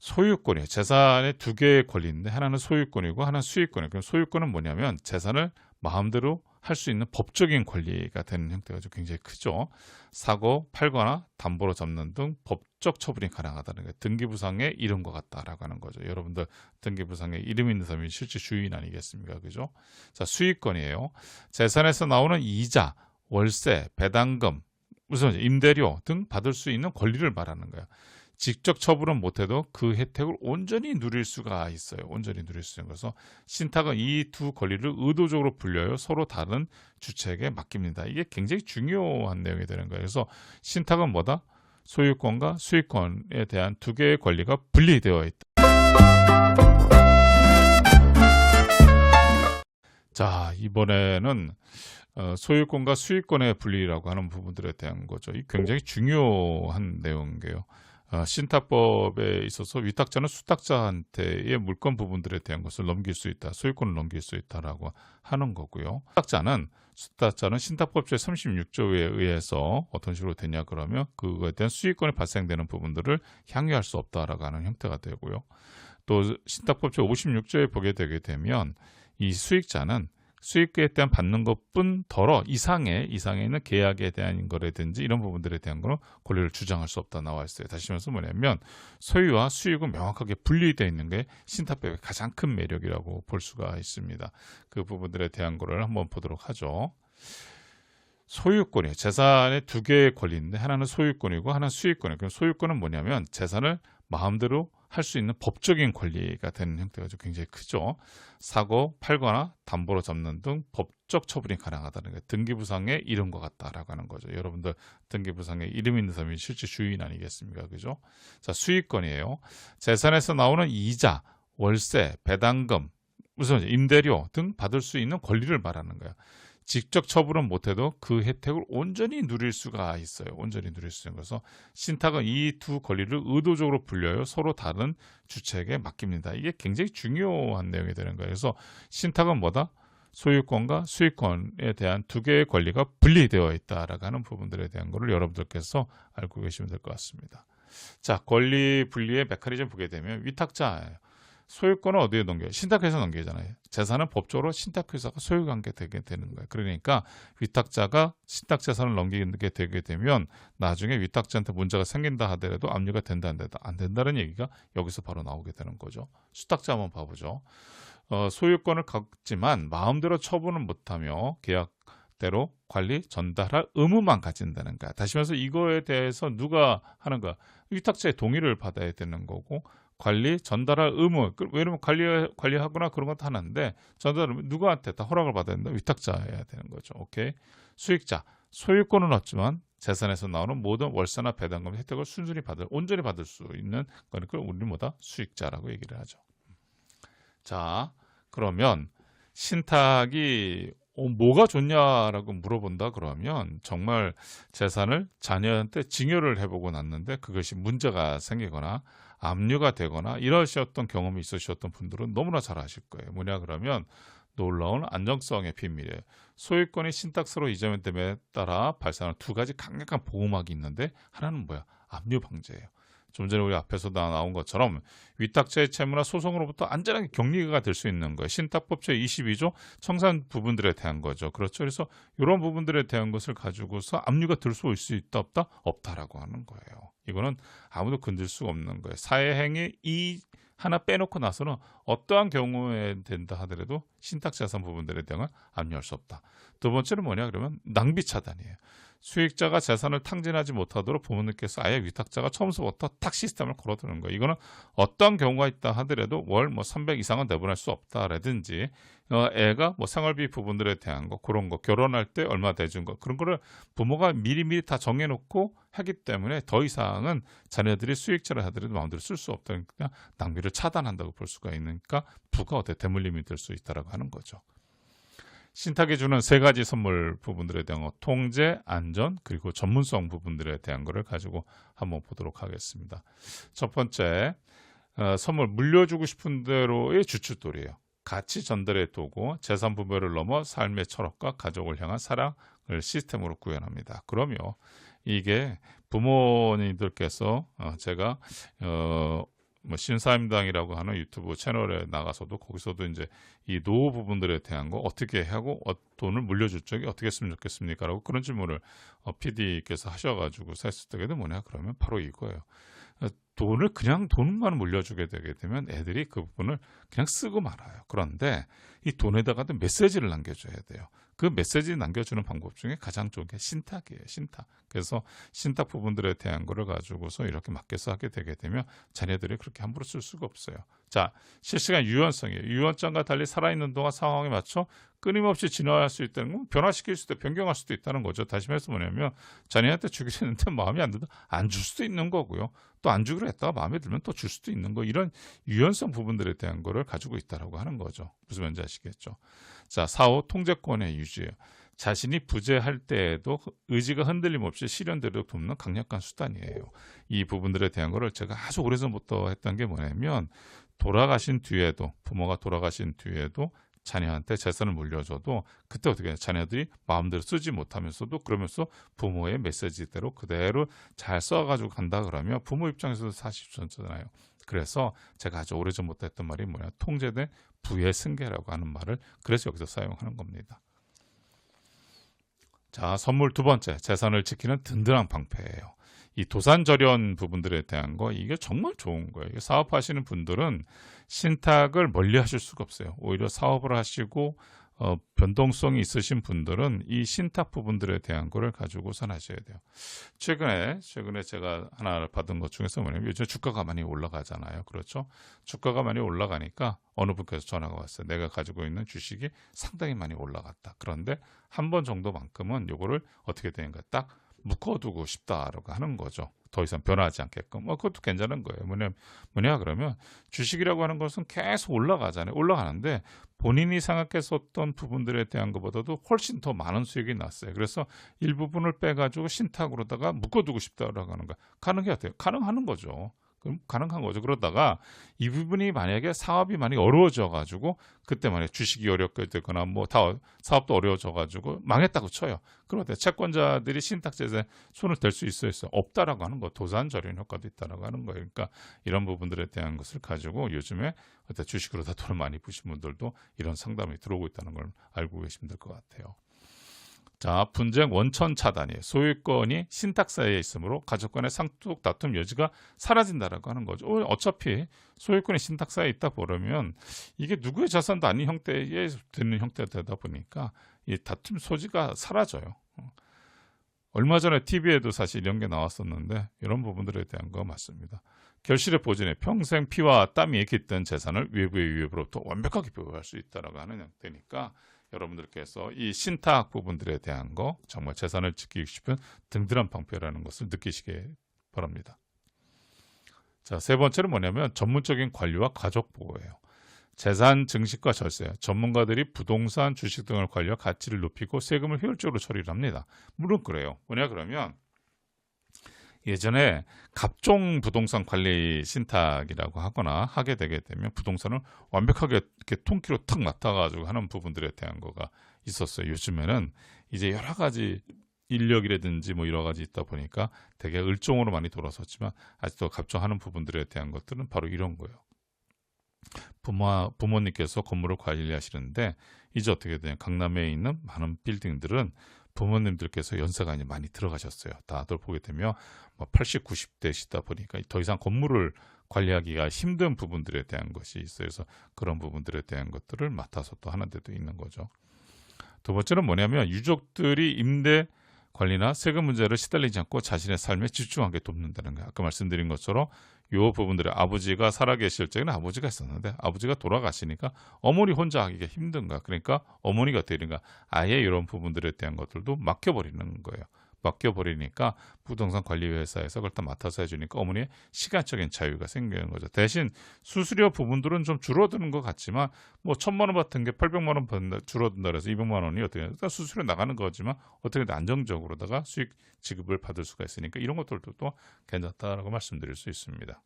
소유권이에요. 재산의 두 개의 권리인데 하나는 소유권이고 하나는 수익권이에요. 그럼 소유권은 뭐냐면 재산을 마음대로 할 수 있는 법적인 권리가 되는 형태가 굉장히 크죠. 사고, 팔거나 담보로 잡는 등 법적 처분이 가능하다는 게 등기부상의 이름과 같다라고 하는 거죠. 여러분들 등기부상에 이름 있는 사람이 실제 주인 아니겠습니까? 그죠? 자, 수익권이에요. 재산에서 나오는 이자, 월세, 배당금, 무슨 임대료 등 받을 수 있는 권리를 말하는 거예요. 직접 처분은 못해도 그 혜택을 온전히 누릴 수가 있어요. 온전히 누릴 수 있는 거라서 신탁은 이 두 권리를 의도적으로 분려요. 서로 다른 주체에게 맡깁니다. 이게 굉장히 중요한 내용이 되는 거예요. 그래서 신탁은 뭐다? 소유권과 수익권에 대한 두 개의 권리가 분리되어 있다. 자, 이번에는 소유권과 수익권의 분리라고 하는 부분들에 대한 거죠. 이 굉장히 중요한 내용이에요. 신탁법에 있어서 위탁자는 수탁자한테의 물권 부분들에 대한 것을 넘길 수 있다. 소유권을 넘길 수 있다라고 하는 거고요. 수탁자는 신탁법 제36조에 의해서 어떤 식으로 되냐 그러면 그거에 대한 수익권이 발생되는 부분들을 향유할 수 없다라고 하는 형태가 되고요. 또 신탁법 제56조에 보게 되게 되면 이 수익자는 수익에 대한 받는 것뿐더러 이상에 있는 계약에 대한 거라든지 이런 부분들에 대한 거는 권리를 주장할 수 없다 나와 있어요. 다시 말해서 뭐냐면 소유와 수익은 명확하게 분리되어 있는 게 신탁법의 가장 큰 매력이라고 볼 수가 있습니다. 그 부분들에 대한 거를 한번 보도록 하죠. 소유권이에요. 재산의 두 개의 권리인데 하나는 소유권이고 하나는 수익권이에요. 그럼 소유권은 뭐냐면 재산을 마음대로 할 수 있는 법적인 권리가 되는 형태가 굉장히 크죠. 사고, 팔거나 담보로 잡는 등 법적 처분이 가능하다는 게 등기부상의 이름과 같다라고 하는 거죠. 여러분들 등기부상에 이름 있는 사람이 실제 주인 아니겠습니까? 그죠? 자, 수익권이에요. 재산에서 나오는 이자, 월세, 배당금, 무슨 임대료 등 받을 수 있는 권리를 말하는 거예요. 직접 처분은 못해도 그 혜택을 온전히 누릴 수가 있어요. 온전히 누릴 수 있는 거라서 신탁은 이 두 권리를 의도적으로 분려요. 서로 다른 주체에게 맡깁니다. 이게 굉장히 중요한 내용이 되는 거예요. 그래서 신탁은 뭐다? 소유권과 수익권에 대한 두 개의 권리가 분리되어 있다라고 하는 부분들에 대한 거를 여러분들께서 알고 계시면 될 것 같습니다. 자, 권리 분리의 메커니즘 보게 되면 위탁자예요. 소유권은 어디에 넘겨요? 신탁회사 넘기잖아요. 재산은 법적으로 신탁회사가 소유관계 되게 되는 거예요. 그러니까 위탁자가 신탁재산을 넘기게 되게 되면 나중에 위탁자한테 문제가 생긴다 하더라도 압류가 된다 안 된다는 얘기가 여기서 바로 나오게 되는 거죠. 수탁자 한번 봐보죠. 소유권을 갖지만 마음대로 처분을 못하며 계약대로 관리, 전달할 의무만 가진다는 거야. 다시 말해서 이거에 대해서 누가 하는 거야? 위탁자의 동의를 받아야 되는 거고 관리, 전달할 의무. 왜냐면 관리하거나 그런 건 다 하는데 전달은 누구한테 다 허락을 받아야 된다? 위탁자여야 되는 거죠. 오케이. 수익자. 소유권은 없지만 재산에서 나오는 모든 월세나 배당금 혜택을 온전히 받을 수 있는 거니까 우리는 뭐다? 수익자라고 얘기를 하죠. 자, 그러면 신탁이 뭐가 좋냐라고 물어본다 그러면 정말 재산을 자녀한테 증여를 해보고 났는데 그것이 문제가 생기거나 압류가 되거나 이러셨던 경험이 있으셨던 분들은 너무나 잘 아실 거예요. 뭐냐 그러면 놀라운 안정성의 비밀이에요. 소유권이 신탁서로 이전됨에 따라 발생하는 두 가지 강력한 보호막이 있는데 하나는 뭐야? 압류 방지예요. 좀 전에 우리 앞에서 나온 것처럼 위탁자의 채무나 소송으로부터 안전하게 격리가 될 수 있는 거예요. 신탁법 제22조 청산 부분들에 대한 거죠. 그렇죠. 그래서 이런 부분들에 대한 것을 가지고서 압류가 될 수 있다 없다? 없다라고 하는 거예요. 이거는 아무도 건들 수가 없는 거예요. 사회행위 이 하나 빼놓고 나서는 어떠한 경우에 된다 하더라도 신탁자산 부분들에 대한 압류할 수 없다. 두 번째는 뭐냐 그러면 낭비 차단이에요. 수익자가 재산을 탕진하지 못하도록 부모님께서 아예 위탁자가 처음부터 탁 시스템을 걸어두는 거예요. 이거는 어떤 경우가 있다 하더라도 월 300 이상은 내보낼 수 없다라든지 애가 생활비 부분들에 대한 거 그런 거 결혼할 때 얼마 대준 거 그런 거를 부모가 미리미리 다 정해놓고 하기 때문에 더 이상은 자녀들이 수익자를 하더라도 마음대로 쓸 수 없다니까 낭비를 차단한다고 볼 수가 있으니까 부가 대물림이 될 수 있다라고 하는 거죠. 신탁이 주는 세 가지 선물 부분들에 대한 거, 통제, 안전, 그리고 전문성 부분들에 대한 거를 가지고 한번 보도록 하겠습니다. 첫 번째, 선물 물려주고 싶은 대로의 주춧돌이에요. 가치 전달의 도구, 재산 분배를 넘어 삶의 철학과 가족을 향한 사랑을 시스템으로 구현합니다. 그러면 이게 부모님들께서 제가 뭐 신사임당이라고 하는 유튜브 채널에 나가서도 거기서도 이제 이 노후 부분들에 대한 거 어떻게 하고 돈을 물려줄 적이 어떻게 했으면 좋겠습니까라고 그런 질문을 PD께서 하셔가지고 했을 때가 뭐냐 그러면 바로 이거예요. 돈을 그냥 돈만 물려주게 되게 되면 애들이 그 부분을 그냥 쓰고 말아요. 그런데 이 돈에다가도 메시지를 남겨줘야 돼요. 그 메시지 남겨주는 방법 중에 가장 좋은 게 신탁이에요. 신탁. 그래서 신탁 부분들에 대한 거를 가지고서 이렇게 맡겨서 하게 되게 되면 자녀들이 그렇게 함부로 쓸 수가 없어요. 자, 실시간 유연성이에요. 유언장과 달리 살아있는 동안 상황에 맞춰 끊임없이 진화할 수 있다는 건 변화시킬 수도 변경할 수도 있다는 거죠. 다시 말해서 뭐냐면 자녀한테 주기로 했는데 마음에 안 든다. 안 줄 수도 있는 거고요. 또 안 주기로 했다가 마음에 들면 또 줄 수도 있는 거. 이런 유연성 부분들에 대한 거를 가지고 있다라고 하는 거죠. 무슨 말인지 아시겠죠? 자, 4호 통제권의 유지예요. 자신이 부재할 때에도 의지가 흔들림 없이 실현되도록 돕는 강력한 수단이에요. 이 부분들에 대한 거를 제가 아주 오래전부터 했던 게 뭐냐면 돌아가신 뒤에도 부모가 돌아가신 뒤에도 자녀한테 재산을 물려줘도 그때 어떻게 해요? 자녀들이 마음대로 쓰지 못하면서도 그러면서 부모의 메시지대로 그대로 잘 써가지고 간다 그러면 부모 입장에서도 사실 좋잖아요. 그래서 제가 아주 오래전부터 했던 말이 뭐냐 통제된 부의 승계라고 하는 말을 그래서 여기서 사용하는 겁니다. 자, 선물 두 번째, 재산을 지키는 든든한 방패예요. 이 도산절연 부분들에 대한 거 이게 정말 좋은 거예요. 이게 사업하시는 분들은 신탁을 멀리 하실 수가 없어요. 오히려 사업을 하시고 변동성이 있으신 분들은 이 신탁 부분들에 대한 거를 가지고선 하셔야 돼요. 최근에 제가 하나 받은 것 중에서 뭐냐면 요즘 주가가 많이 올라가잖아요. 그렇죠? 주가가 많이 올라가니까 어느 분께서 전화가 왔어요. 내가 가지고 있는 주식이 상당히 많이 올라갔다. 그런데 한 번 정도만큼은 요거를 어떻게 되는가 딱 묶어두고 싶다라고 하는 거죠. 더 이상 변하지 않게끔. 그것도 괜찮은 거예요. 뭐냐 그러면 주식이라고 하는 것은 계속 올라가잖아요. 올라가는데 본인이 생각했었던 부분들에 대한 것보다도 훨씬 더 많은 수익이 났어요. 그래서 일부분을 빼가지고 신탁으로다가 묶어두고 싶다라고 하는 거 가능해요. 가능하는 거죠. 그럼 가능한 거죠. 그러다가 이 부분이 만약에 사업이 많이 어려워져 가지고 그때 만약에 주식이 어렵게 되거나 뭐 다 사업도 어려워져 가지고 망했다고 쳐요. 그런데 채권자들이 신탁제에 손을 댈 수 있어요? 없다라고 하는 거. 도산절연 효과도 있다라고 하는 거예요. 그러니까 이런 부분들에 대한 것을 가지고 요즘에 주식으로 다 돈을 많이 부신 분들도 이런 상담이 들어오고 있다는 걸 알고 계시면 될 것 같아요. 자, 분쟁 원천 차단이에요. 소유권이 신탁사에 있으므로 가족 간의 상속 다툼 여지가 사라진다라고 하는 거죠. 어차피 소유권이 신탁사에 있다 보려면 이게 누구의 자산도 아닌 형태에 되는 형태가 되다 보니까 이 다툼 소지가 사라져요. 얼마 전에 TV에도 사실 이런 게 나왔었는데 이런 부분들에 대한 거 맞습니다. 결실의 보존에 평생 피와 땀이 깃든 재산을 외부의 위협으로부터 완벽하게 보호할 수 있다라고 하는 형태니까 여러분들께서 이 신탁 부분들에 대한 거 정말 재산을 지키고 싶은 든든한 방패라는 것을 느끼시기 바랍니다. 자, 세 번째는 뭐냐면 전문적인 관리와 가족 보호예요. 재산 증식과 절세, 전문가들이 부동산, 주식 등을 관리와 가치를 높이고 세금을 효율적으로 처리를 합니다. 물론 그래요. 뭐냐 그러면 예전에 갑종 부동산 관리 신탁이라고 하거나 하게 되게 되면 부동산을 완벽하게 이렇게 통키로 탁 맡아가지고 하는 부분들에 대한 거가 있었어요. 요즘에는 이제 여러 가지 인력이라든지 뭐 여러 가지 있다 보니까 되게 을종으로 많이 돌아섰지만 아직도 갑종하는 부분들에 대한 것들은 바로 이런 거예요. 부모님께서 건물을 관리하시는데 이제 어떻게 되냐 강남에 있는 많은 빌딩들은 부모님들께서 연세가 이제 많이 들어가셨어요. 다들 보게 되면 80, 90대시다 보니까 더 이상 건물을 관리하기가 힘든 부분들에 대한 것이 있어요. 그래서 그런 부분들에 대한 것들을 맡아서 또 하는 데도 있는 거죠. 두 번째는 뭐냐면 유족들이 임대 관리나 세금 문제를 시달리지 않고 자신의 삶에 집중하게 돕는다는 거예요. 아까 말씀드린 것처럼 이 부분들이 아버지가 살아계실 적에는 아버지가 있었는데 아버지가 돌아가시니까 어머니 혼자 하기가 힘든가. 그러니까 어머니가 되는가. 아예 이런 부분들에 대한 것들도 맡겨버리는 거예요. 맡겨버리니까 부동산 관리 회사에서 그걸 다 맡아서 해주니까 어머니의 시간적인 자유가 생기는 거죠. 대신 수수료 부분들은 좀 줄어드는 것 같지만 뭐 1,000만 원 받은 게 800만 원 줄어든다 그래서 200만 원이 어떻게 일단 수수료 나가는 거지만 어떻게든 안정적으로다가 수익 지급을 받을 수가 있으니까 이런 것들도 또 괜찮다라고 말씀드릴 수 있습니다.